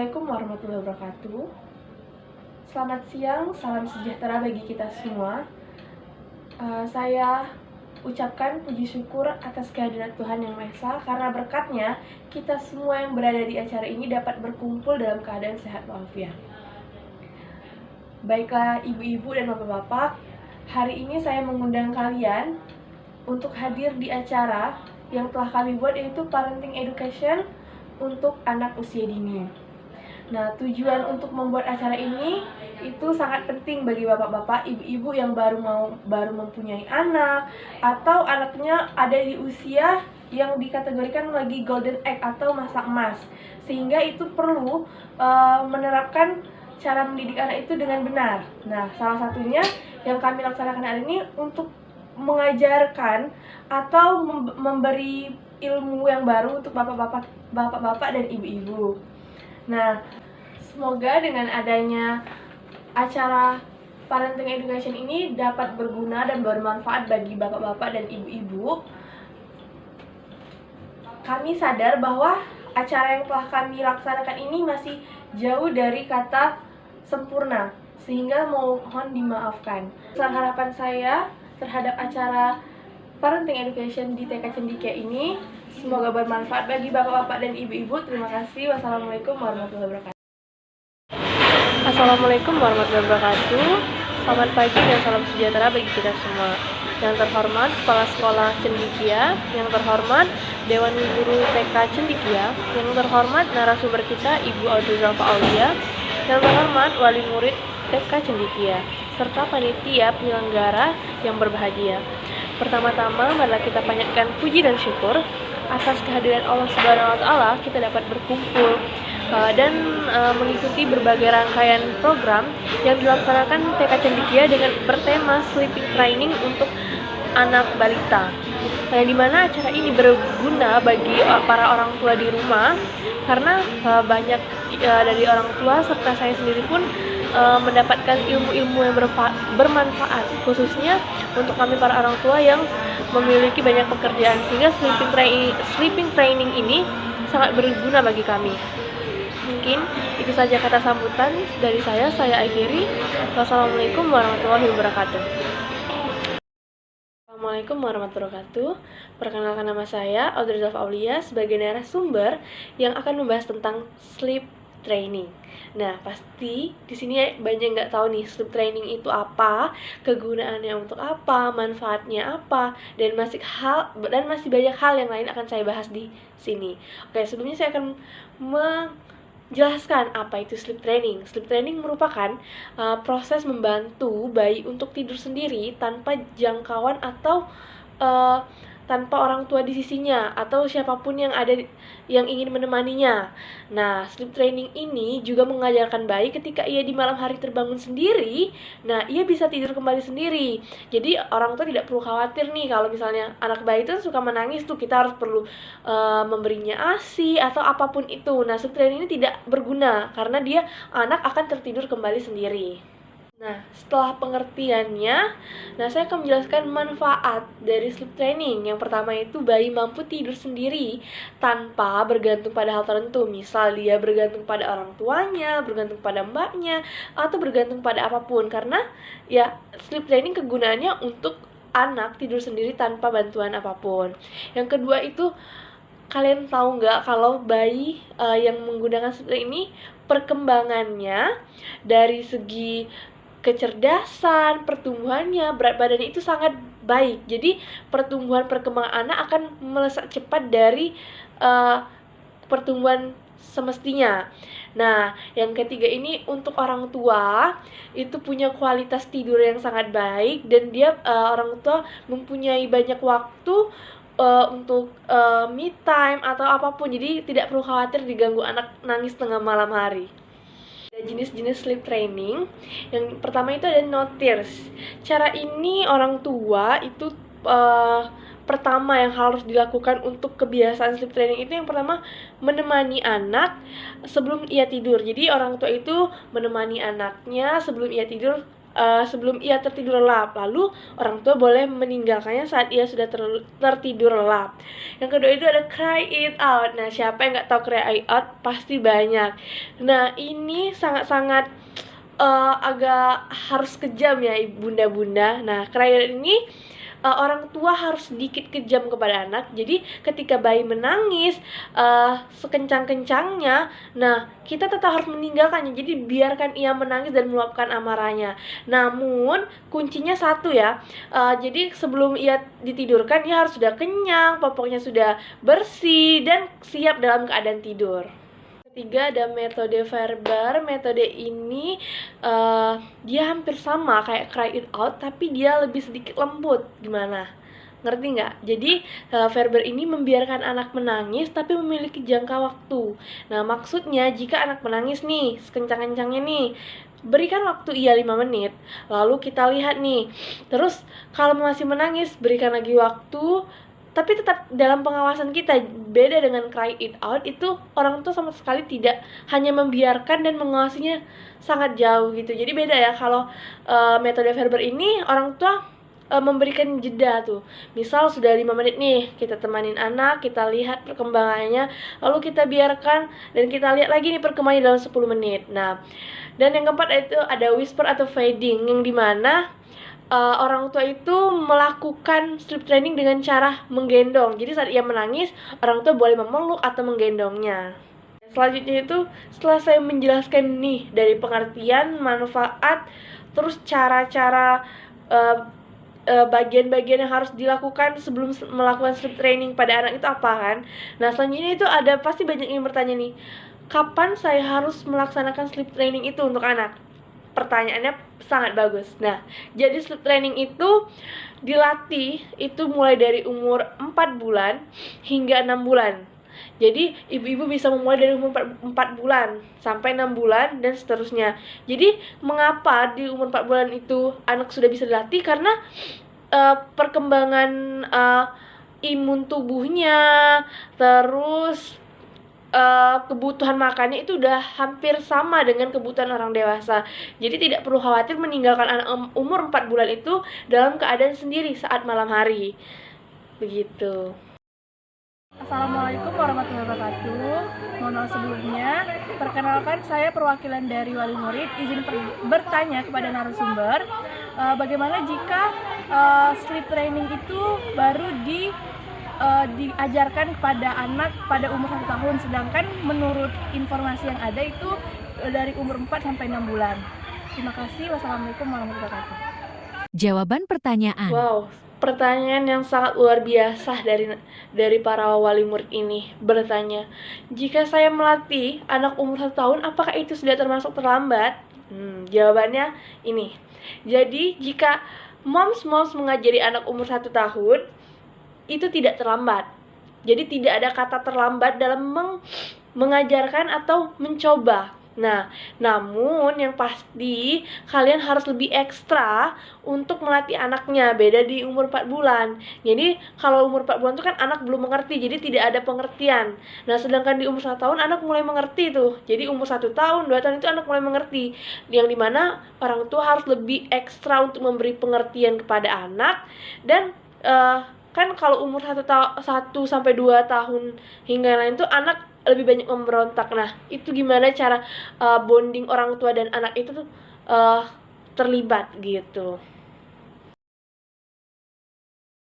Assalamualaikum warahmatullahi wabarakatuh. Selamat siang, salam sejahtera bagi kita semua. Saya ucapkan puji syukur atas kehadirat Tuhan Yang Maha Esa, karena berkatnya kita semua yang berada di acara ini dapat berkumpul dalam keadaan sehat walafiat. Baiklah ibu-ibu dan bapak-bapak, hari ini saya mengundang kalian untuk hadir di acara yang telah kami buat, yaitu Parenting Education untuk anak usia dini. Nah, tujuan untuk membuat acara ini itu sangat penting bagi bapak-bapak, ibu-ibu yang baru mempunyai anak, atau anaknya ada di usia yang dikategorikan lagi golden age atau masa emas, sehingga itu perlu menerapkan cara mendidik anak itu dengan benar. Nah, salah satunya yang kami laksanakan hari ini untuk mengajarkan atau memberi ilmu yang baru untuk bapak-bapak dan ibu-ibu. Nah, semoga dengan adanya acara Parenting Education ini dapat berguna dan bermanfaat bagi bapak-bapak dan ibu-ibu. Kami sadar bahwa acara yang telah kami laksanakan ini masih jauh dari kata sempurna, sehingga mohon dimaafkan. Harapan saya terhadap acara Parenting Education di TK Cendikia ini semoga bermanfaat bagi bapak-bapak dan ibu-ibu. Terima kasih. Wassalamualaikum warahmatullahi wabarakatuh. Assalamualaikum warahmatullahi wabarakatuh. Selamat pagi dan salam sejahtera bagi kita semua. Yang terhormat Kepala Sekolah Cendikia, yang terhormat Dewan Guru TK Cendikia, yang terhormat narasumber kita Ibu Audrey Zalfa Aulia, yang terhormat Wali Murid TK Cendikia, serta panitia penyelenggara yang berbahagia. Pertama-tama, marilah kita panjatkan puji dan syukur atas kehadiran Allah Subhanahu wa Ta'ala. Kita dapat berkumpul dan mengikuti berbagai rangkaian program yang dilaksanakan TK Cendikia dengan bertema Sleeping Training untuk anak balita. Yang dimana acara ini berguna bagi para orang tua di rumah, karena banyak dari orang tua serta saya sendiri pun mendapatkan ilmu-ilmu yang bermanfaat, khususnya untuk kami para orang tua yang memiliki banyak pekerjaan, sehingga sleeping training ini sangat berguna bagi kami. Mungkin itu saja kata sambutan dari saya akhiri. Wassalamualaikum warahmatullahi wabarakatuh. Assalamualaikum warahmatullahi wabarakatuh. Perkenalkan, nama saya Audrey Zalfa Aulia sebagai narasumber yang akan membahas tentang sleep training. Nah, pasti di sini banyak nggak tahu nih sleep training itu apa, kegunaannya untuk apa, manfaatnya apa, dan masih banyak hal yang lain akan saya bahas di sini. Oke, sebelumnya saya akan menjelaskan apa itu sleep training. Sleep training merupakan proses membantu bayi untuk tidur sendiri tanpa jangkauan atau tanpa orang tua di sisinya atau siapapun yang ingin menemaninya. Nah, sleep training ini juga mengajarkan bayi ketika ia di malam hari terbangun sendiri, nah ia bisa tidur kembali sendiri. Jadi orang tua tidak perlu khawatir nih kalau misalnya anak bayi itu suka menangis tuh, kita harus perlu memberinya ASI atau apapun itu. Nah, sleep training ini tidak berguna karena anak akan tertidur kembali sendiri. Nah, setelah pengertiannya, saya akan menjelaskan manfaat dari sleep training. Yang pertama itu bayi mampu tidur sendiri tanpa bergantung pada hal tertentu. Misal dia bergantung pada orang tuanya, bergantung pada mbaknya, atau bergantung pada apapun. Karena ya sleep training kegunaannya untuk anak tidur sendiri tanpa bantuan apapun. Yang kedua itu, kalian tahu nggak kalau bayi yang menggunakan sleep training ini perkembangannya dari segi kecerdasan, pertumbuhannya, berat badannya itu sangat baik. Jadi perkembangan anak akan melesat cepat dari pertumbuhan semestinya. Nah, yang ketiga ini untuk orang tua itu punya kualitas tidur yang sangat baik, dan orang tua mempunyai banyak waktu untuk me time atau apapun. Jadi tidak perlu khawatir diganggu anak nangis tengah malam hari. Jenis-jenis sleep training. Yang pertama itu ada no tears. Cara ini orang tua itu pertama yang harus dilakukan untuk kebiasaan sleep training itu, yang pertama menemani anak sebelum ia tidur. Jadi orang tua itu menemani anaknya sebelum ia tidur sebelum ia tertidur lelap. Lalu orang tua boleh meninggalkannya saat ia sudah tertidur lelap. Yang kedua itu ada cry it out. Nah, siapa yang nggak tahu cry it out? Pasti banyak. Nah, ini sangat-sangat agak harus kejam ya bunda-bunda. Nah, cry it out ini orang tua harus sedikit kejam kepada anak. Jadi ketika bayi menangis sekencang-kencangnya, nah kita tetap harus meninggalkannya. Jadi biarkan ia menangis dan meluapkan amarahnya. Namun kuncinya satu ya. Jadi sebelum ia ditidurkan, ia harus sudah kenyang, popoknya sudah bersih dan siap dalam keadaan tidur. Ketiga ada metode Farber. Metode ini dia hampir sama kayak cry it out, tapi dia lebih sedikit lembut. Gimana? Ngerti nggak? Jadi Farber ini membiarkan anak menangis tapi memiliki jangka waktu. Nah, maksudnya jika anak menangis nih sekencang-kencangnya nih, berikan waktu ia 5 menit. Lalu kita lihat nih. Terus kalau masih menangis, berikan lagi waktu, tapi tetap dalam pengawasan kita. Beda dengan cry it out, itu orang tua sama sekali tidak, hanya membiarkan dan mengawasinya sangat jauh gitu. Jadi beda ya. Kalau metode Farber ini orang tua memberikan jeda tuh. Misal sudah 5 menit nih, kita temanin anak, kita lihat perkembangannya, lalu kita biarkan dan kita lihat lagi nih perkembangannya dalam 10 menit. Nah, dan yang keempat itu ada whisper atau fading, yang dimana orang tua itu melakukan sleep training dengan cara menggendong. Jadi saat ia menangis, orang tua boleh memeluk atau menggendongnya. Selanjutnya itu setelah saya menjelaskan nih dari pengertian, manfaat, terus cara-cara bagian-bagian yang harus dilakukan sebelum melakukan sleep training pada anak itu apa kan? Nah, selanjutnya itu ada pasti banyak yang bertanya nih, kapan saya harus melaksanakan sleep training itu untuk anak? Pertanyaannya sangat bagus. Nah, jadi sleep training itu dilatih itu mulai dari umur 4 bulan hingga 6 bulan. Jadi ibu-ibu bisa memulai dari umur 4 bulan sampai 6 bulan dan seterusnya. Jadi mengapa di umur 4 bulan itu anak sudah bisa dilatih? Karena perkembangan imun tubuhnya, terus kebutuhan makannya itu udah hampir sama dengan kebutuhan orang dewasa. Jadi tidak perlu khawatir meninggalkan anak umur 4 bulan itu dalam keadaan sendiri saat malam hari. Begitu. Assalamualaikum warahmatullahi wabarakatuh. Mohon maaf sebelumnya, perkenalkan saya perwakilan dari wali murid, izin bertanya kepada narasumber, bagaimana jika sleep training itu baru diajarkan kepada anak pada umur 1 tahun, sedangkan menurut informasi yang ada itu dari umur 4 sampai 6 bulan. Terima kasih. Wassalamualaikum warahmatullahi wabarakatuh. Jawaban pertanyaan. Wow, pertanyaan yang sangat luar biasa dari para wali murid ini bertanya, jika saya melatih anak umur 1 tahun, apakah itu sudah termasuk terlambat? Jawabannya ini. Jadi jika moms mengajari anak umur 1 tahun, itu tidak terlambat. Jadi tidak ada kata terlambat dalam mengajarkan atau mencoba. Nah, namun yang pasti kalian harus lebih ekstra untuk melatih anaknya. Beda di umur 4 bulan. Jadi kalau umur 4 bulan itu kan anak belum mengerti, jadi tidak ada pengertian. Nah, sedangkan di umur 1 tahun anak mulai mengerti tuh. Jadi umur 1 tahun, 2 tahun itu anak mulai mengerti. Yang dimana orang tua harus lebih ekstra untuk memberi pengertian kepada anak. Dan kan kalau umur 1 sampai 2 tahun hingga lain tuh anak lebih banyak memberontak. Nah, itu gimana cara bonding orang tua dan anak itu tuh terlibat gitu.